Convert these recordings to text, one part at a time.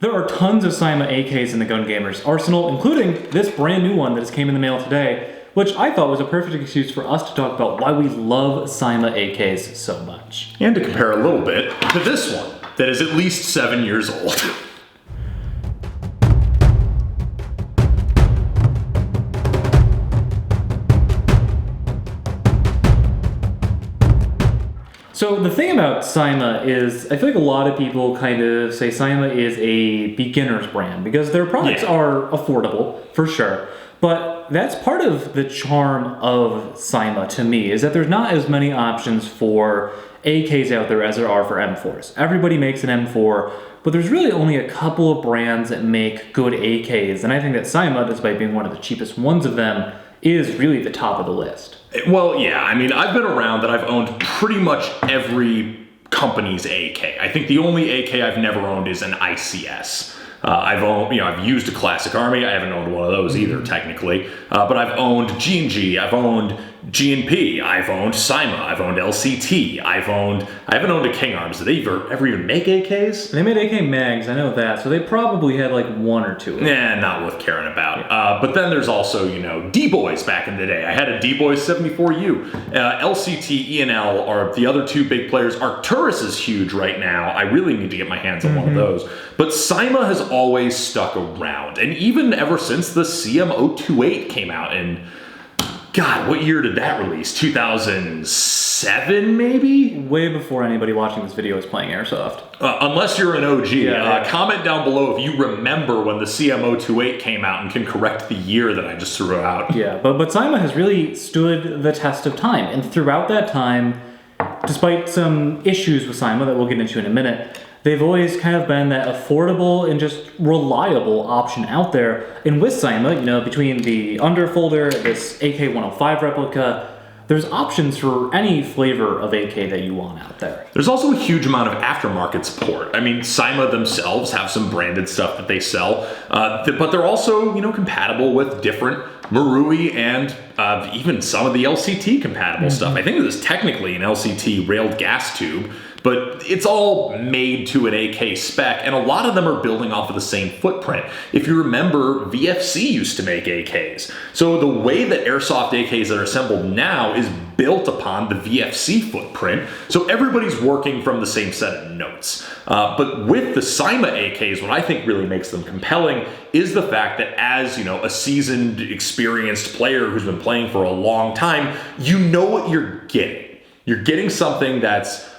There are tons of CYMA AKs in the Gun Gamers arsenal, including this brand new one that just came in the mail today, which I thought was a perfect excuse for us to talk about why we love CYMA AKs so much. And to compare a little bit to this one, that is at least 7 years old. So the thing about CYMA is, I feel like a lot of people kind of say CYMA is a beginner's brand because their products are affordable, for sure. But that's part of the charm of CYMA to me, is that there's not as many options for AKs out there as there are for M4s. Everybody makes an M4, but there's really only a couple of brands that make good AKs, and I think that CYMA, despite being one of the cheapest ones of them, is really the top of the list. Well, yeah, I mean, I've been around that I've owned pretty much every company's AK. I think the only AK I've never owned is an ICS. I've used a Classic Army. I haven't owned one of those either, technically. But I've owned G&G. I've owned G&P. I've owned CYMA. I've owned LCT. I haven't owned a King Arms. Did they ever even make AKs? They made AK mags, I know that. So they probably had like one or two. Nah, not worth caring about. Yeah. But then there's also, D-Boys back in the day. I had a D-Boys 74U. LCT, E&L are the other two big players. Arcturus is huge right now. I really need to get my hands on one of those. But CYMA has always stuck around. And even ever since the CM 028 came out in, God, what year did that release? 2007, maybe? Way before anybody watching this video is playing Airsoft. Unless you're an OG. Comment down below if you remember when the CM 028 came out and can correct the year that I just threw out. Yeah, but CYMA has really stood the test of time. And throughout that time, despite some issues with CYMA that we'll get into in a minute, they've always kind of been that affordable and just reliable option out there. And with CYMA, between the underfolder, this AK-105 replica, there's options for any flavor of AK that you want out there. There's also a huge amount of aftermarket support. I mean, CYMA themselves have some branded stuff that they sell, but they're also, compatible with different Marui and even some of the LCT compatible stuff. I think this is technically an LCT railed gas tube, but it's all made to an AK spec, and a lot of them are building off of the same footprint. If you remember, VFC used to make AKs. So the way that Airsoft AKs are assembled now is built upon the VFC footprint, so everybody's working from the same set of notes. But with the CYMA AKs, what I think really makes them compelling is the fact that as, a seasoned, experienced player who's been playing for a long time, you know what you're getting. You're getting something that's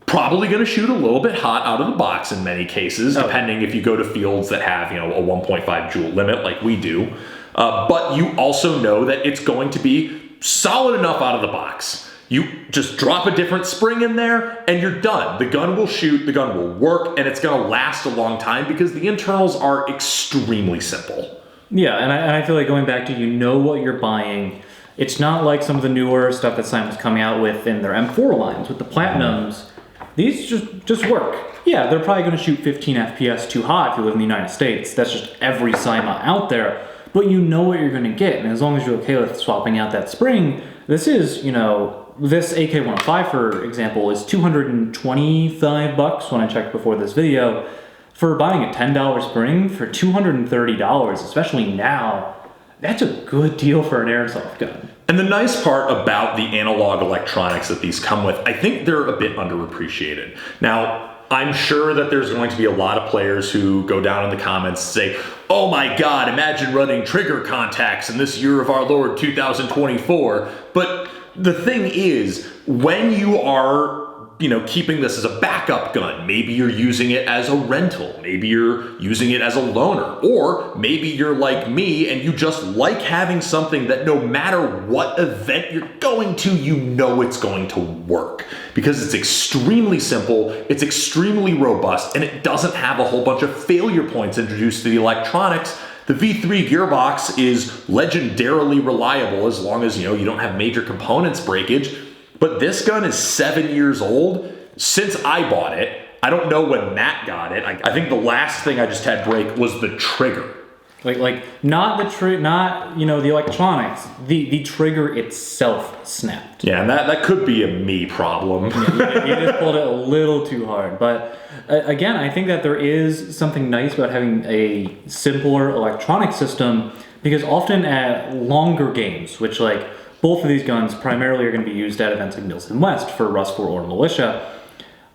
probably going to shoot a little bit hot out of the box in many cases, depending if you go to fields that have, a 1.5 joule limit like we do. But you also know that it's going to be solid enough out of the box. You just drop a different spring in there and you're done. The gun will shoot, the gun will work, and it's going to last a long time because the internals are extremely simple. Yeah, and I feel like going back to what you're buying. It's not like some of the newer stuff that CYMA's coming out with in their M4 lines with the Platinums. These just work. Yeah, they're probably going to shoot 15 FPS too hot if you live in the United States. That's just every CYMA out there. But you know what you're going to get. And as long as you're okay with swapping out that spring, this is, this AK-105, for example, is $225 when I checked before this video. For buying a $10 spring for $230, especially now, that's a good deal for an airsoft gun. And the nice part about the analog electronics that these come with, I think they're a bit underappreciated. Now, I'm sure that there's going to be a lot of players who go down in the comments and say, oh my God, imagine running trigger contacts in this year of our Lord 2024. But the thing is, when you are keeping this as a backup gun, maybe you're using it as a rental, maybe you're using it as a loaner, or maybe you're like me and you just like having something that no matter what event you're going to, it's going to work. Because it's extremely simple, it's extremely robust, and it doesn't have a whole bunch of failure points introduced to the electronics. The V3 gearbox is legendarily reliable as long as you don't have major components breakage. But this gun is 7 years old. Since I bought it, I don't know when Matt got it. I think the last thing I just had break was the trigger. snapped. Not the electronics. The trigger itself snapped. Yeah, and that could be a me problem. You just pulled it a little too hard. But again, I think that there is something nice about having a simpler electronic system, because often at longer games, which both of these guns primarily are going to be used at events like Nielsen West for Rust 4 or Militia,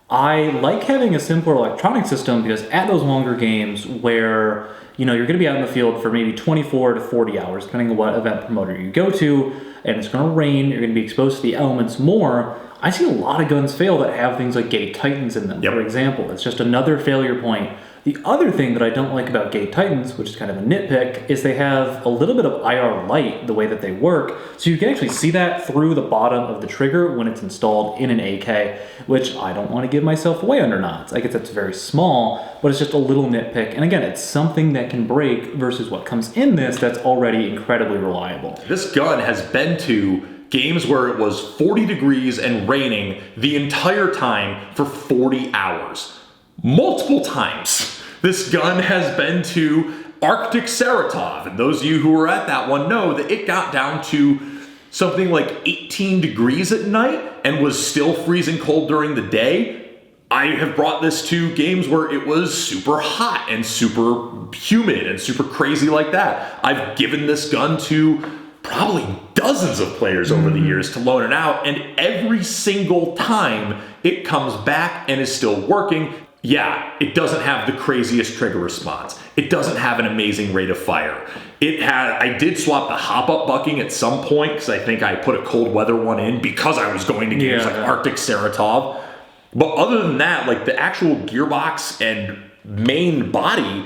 I like having a simpler electronic system, because at those longer games where you're going to be out in the field for maybe 24 to 40 hours, depending on what event promoter you go to, and it's going to rain, you're going to be exposed to the elements more. I see a lot of guns fail that have things like Gate Titans in them, for example. It's just another failure point. The other thing that I don't like about Gate Titans, which is kind of a nitpick, is they have a little bit of IR light the way that they work, so you can actually see that through the bottom of the trigger when it's installed in an AK, which I don't want to give myself away under nods. I guess that's very small, but it's just a little nitpick. And again, it's something that can break versus what comes in this that's already incredibly reliable. This gun has been to games where it was 40 degrees and raining the entire time for 40 hours. Multiple times. This gun has been to Arctic Saratov, and those of you who were at that one know that it got down to something like 18 degrees at night and was still freezing cold during the day. I have brought this to games where it was super hot and super humid and super crazy like that. I've given this gun to probably dozens of players over the years to loan it out, and every single time it comes back and is still working. Yeah, it doesn't have the craziest trigger response. It doesn't have an amazing rate of fire. I did swap the hop-up bucking at some point, because I think I put a cold weather one in because I was going to games like Arctic Saratov. But other than that, the actual gearbox and main body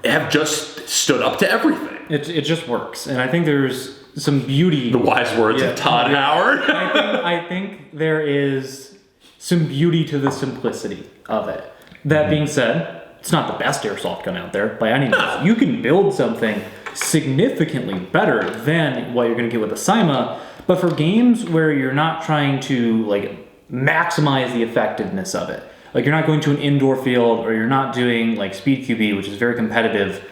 have just stood up to everything. It just works, and I think there's some beauty. The wise words of Todd Howard. I think there is some beauty to the simplicity of it. That being said, it's not the best airsoft gun out there by any means. You can build something significantly better than what you're going to get with a CYMA, but for games where you're not trying to maximize the effectiveness of it, you're not going to an indoor field, or you're not doing Speed QB, which is very competitive,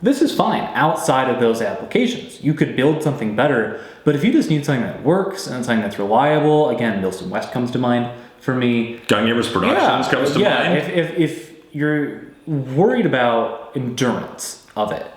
this is fine outside of those applications. You could build something better, but if you just need something that works and something that's reliable, again, Nielsen West comes to mind for me. Gun Gamers Productions comes to mind. If you're worried about endurance of it,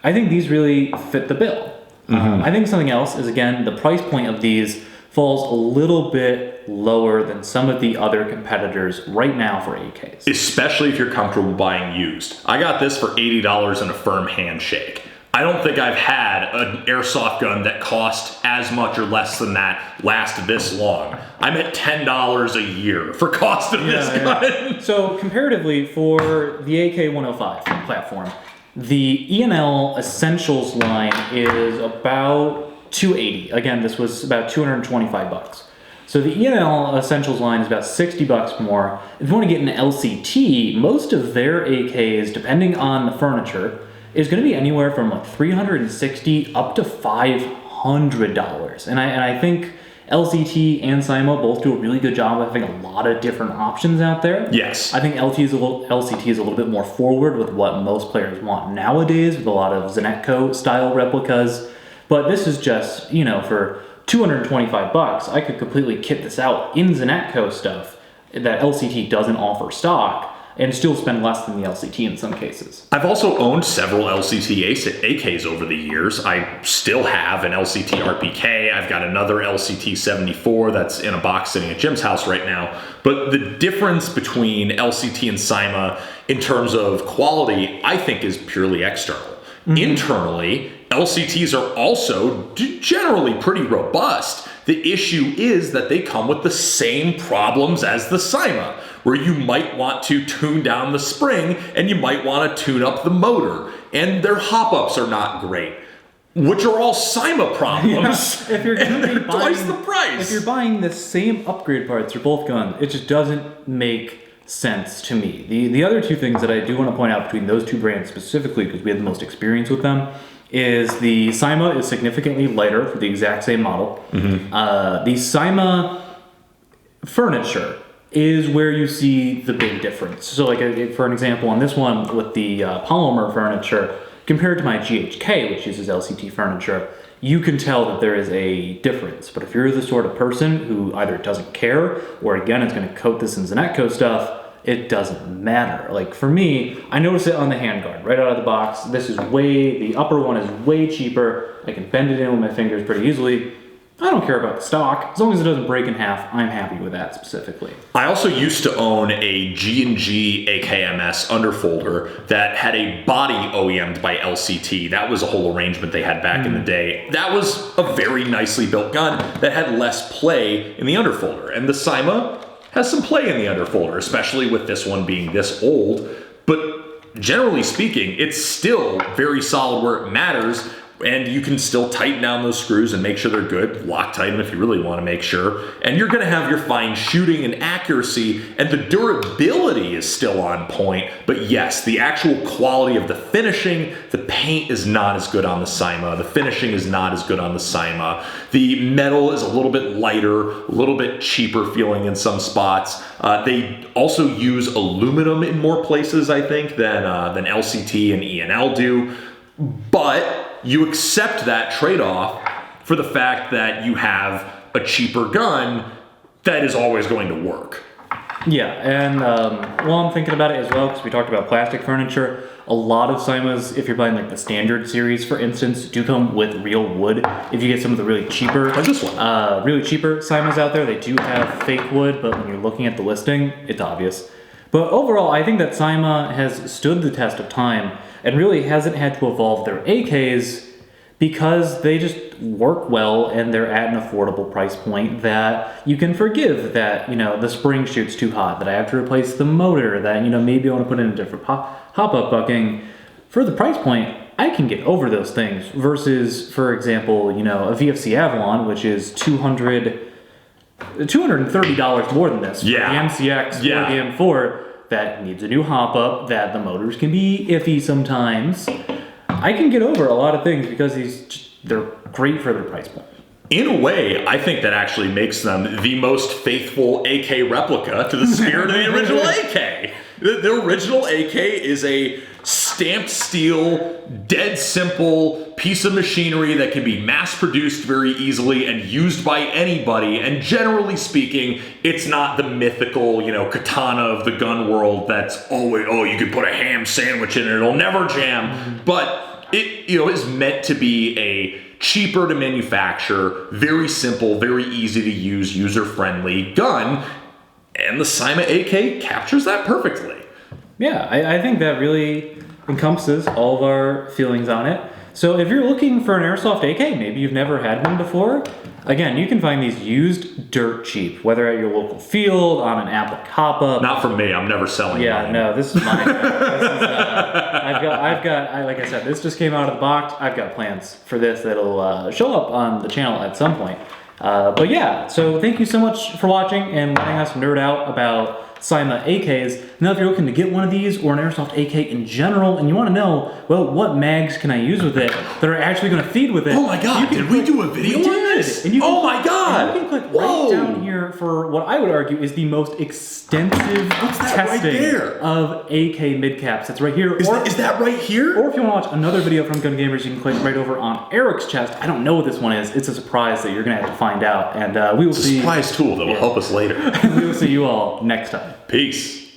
I think these really fit the bill. I think something else is, again, the price point of these falls a little bit lower than some of the other competitors right now for AKs. Especially if you're comfortable buying used. I got this for $80 and a firm handshake. I don't think I've had an airsoft gun that cost as much or less than that last this long. I'm at $10 a year for cost of this gun. So comparatively, for the AK-105 platform, the E&L Essentials line is about $280. Again, this was about $225. So the E&L Essentials line is about $60 more. If you want to get an LCT, most of their AKs, depending on the furniture, is going to be anywhere from $360 up to $500. And I think LCT and CYMA both do a really good job of having a lot of different options out there. Yes. I think LCT is a little bit more forward with what most players want nowadays, with a lot of Zenetco style replicas. But this is just, for $225, I could completely kit this out in Zenetco stuff that LCT doesn't offer stock, and still spend less than the LCT in some cases. I've also owned several LCT AKs over the years. I still have an LCT RPK. I've got another LCT 74 that's in a box sitting at Jim's house right now. But the difference between LCT and CYMA in terms of quality, I think, is purely external. Internally, LCTs are also generally pretty robust. The issue is that they come with the same problems as the CYMA, where you might want to tune down the spring and you might want to tune up the motor, and their hop-ups are not great, which are all CYMA problems. If you're going to be twice the price. If you're buying the same upgrade parts for both guns, it just doesn't make sense to me. The other two things that I do want to point out between those two brands specifically, because we have the most experience with them, is the CYMA is significantly lighter for the exact same model. The CYMA furniture is where you see the big difference. So for an example, on this one with the polymer furniture, compared to my GHK, which uses LCT furniture, you can tell that there is a difference. But if you're the sort of person who either doesn't care or again is going to coat this in Zenetco stuff, it doesn't matter. Like for me, I notice it on the handguard right out of the box. This is the upper one is way cheaper. I can bend it in with my fingers pretty easily. I don't care about the stock. As long as it doesn't break in half, I'm happy with that specifically. I also used to own a G&G AKMS underfolder that had a body OEM'd by LCT. That was a whole arrangement they had back in the day. That was a very nicely built gun that had less play in the underfolder. And the CYMA has some play in the underfolder, especially with this one being this old. But generally speaking, it's still very solid where it matters. And you can still tighten down those screws and make sure they're good. Loctite them if you really want to make sure. And you're going to have your fine shooting and accuracy, and the durability is still on point. But yes, the actual quality of the finishing, the paint is not as good on the CYMA. The finishing is not as good on the CYMA. The metal is a little bit lighter, a little bit cheaper feeling in some spots. They also use aluminum in more places, I think, than LCT and ENL do. But you accept that trade-off for the fact that you have a cheaper gun that is always going to work. Yeah, and while I'm thinking about it as well, because we talked about plastic furniture, a lot of CYMAs, if you're buying like the standard series, for instance, do come with real wood. If you get some of the really cheaper, Like this one. really cheaper CYMAs out there, they do have fake wood, but when you're looking at the listing, it's obvious. But overall, I think that CYMA has stood the test of time and really hasn't had to evolve their AKs because they just work well and they're at an affordable price point that you can forgive that, the spring shoots too hot, that I have to replace the motor, that, maybe I want to put in a different hop-up bucking. For the price point, I can get over those things versus, for example, a VFC Avalon, which is $230 more than this. Yeah. For the MCX or the M4 that needs a new hop-up, that the motors can be iffy sometimes. I can get over a lot of things because they're great for their price point. In a way, I think that actually makes them the most faithful AK replica to the spirit of the original AK. The original AK is a stamped steel, dead simple piece of machinery that can be mass produced very easily and used by anybody. And generally speaking, it's not the mythical, katana of the gun world that's always, you can put a ham sandwich in it, it'll never jam. But it, is meant to be a cheaper to manufacture, very simple, very easy to use, user-friendly gun. And the CYMA AK captures that perfectly. Yeah, I think that really encompasses all of our feelings on it. So if you're looking for an airsoft AK, maybe you've never had one before, again, you can find these used dirt cheap, whether at your local field, on an Apple hop-up. Not for me, I'm never selling mine. No, this is mine. I've got, like I said, this just came out of the box. I've got plans for this that'll show up on the channel at some point. But yeah, so thank you so much for watching and letting us nerd out about CYMA AKs. Now if you're looking to get one of these or an airsoft AK in general and you want to know, well, what mags can I use with it that are actually going to feed with it? Oh my god, did we do a video on this? Oh my god! And you can click right down here for what I would argue is the most extensive testing of AK midcaps. It's right here. Is that right here? Or if you want to watch another video from Gun Gamers, you can click right over on Eric's chest. I don't know what this one is. It's a surprise that you're going to have to find out. And we will see. It's a surprise tool that will help us later. We will see you all next time. Peace.